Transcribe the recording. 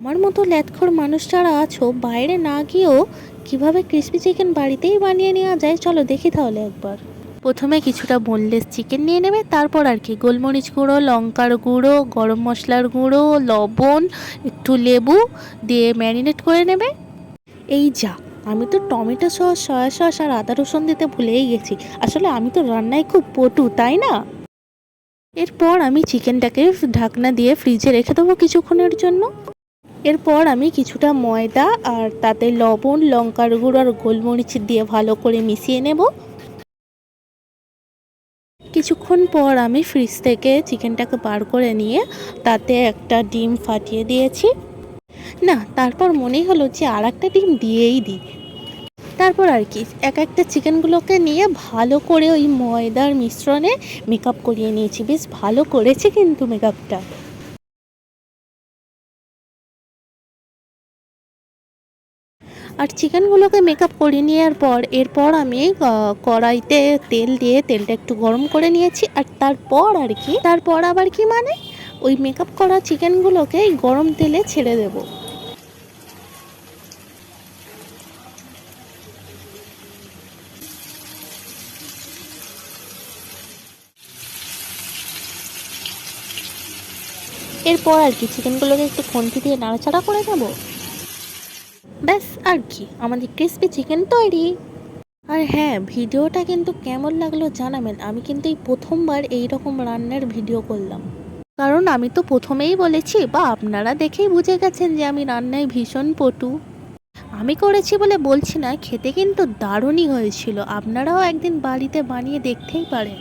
আমার মতো ল্যাটখোর মানুষ যারা আছো বাইরে না গিয়েও কিভাবে ক্রিসপি চিকেন বাড়িতেই বানিয়ে নেওয়া যায় চলো দেখি তাহলে একবার। প্রথমে কিছুটা বোনলেস চিকেন নিয়ে নেবে, তারপর আর কি গোলমরিচ গুঁড়ো, লঙ্কার গুঁড়ো, গরম মশলার গুঁড়ো, লবণ, একটু লেবু দিয়ে ম্যারিনেট করে নেবে। এই যা, আমি তো টমেটো সস, সয়া সস আর আদা রসুন দিতে ভুলেই গেছি। আসলে আমি তো রান্নায় খুব পটু, তাই না? এরপর আমি চিকেনটাকে ঢাকনা দিয়ে ফ্রিজে রেখে দেবো কিছুক্ষণের জন্য। এরপর আমি কিছুটা ময়দা আর তাতে লবণ, লঙ্কার গুঁড়ো আর গোলমরিচ দিয়ে ভালো করে মিশিয়ে নেব। কিছুক্ষণ পর আমি ফ্রিজ থেকে চিকেনটাকে বার করে নিয়ে তাতে একটা ডিম ফাটিয়ে দিয়েছি। না, তারপর মনে হলো যে আর একটা ডিম দিয়েই দিই। তারপর আর কি এক একটা চিকেনগুলোকে নিয়ে ভালো করে ওই ময়দার মিশ্রণে মেকআপ করিয়ে নিয়েছি। বেশ ভালো করেছি কিন্তু মেকআপটা। আর চিকেনগুলোকে মেকআপ করে নেওয়ার পর এরপর আমি কড়াইতে তেল দিয়ে তেলটা একটু গরম করে নিয়েছি। আর তারপর আবার কি মানে ওই মেকআপ করা চিকেনগুলোকে এই গরম তেলে ছেড়ে দেব। এরপর আর কি চিকেনগুলোকে একটু খুন্তি দিয়ে নাড়াচাড়া করে নেব। ব্যাস, আর কি আমাদের ক্রিসপি চিকেন তৈরি। আর হ্যাঁ, ভিডিওটা কিন্তু কেমন লাগলো জানাবেন। আমি কিন্তু এই প্রথমবার এই রকম রান্নার ভিডিও করলাম। কারণ আমি তো প্রথমেই বলেছি বা আপনারা দেখেই বুঝে গেছেন যে আমি রান্নায় ভীষণ পটু। আমি করেছি বলে বলছি না, খেতে কিন্তু দারুণই হয়েছিল। আপনারাও একদিন বাড়িতে বানিয়ে দেখতেই পারেন।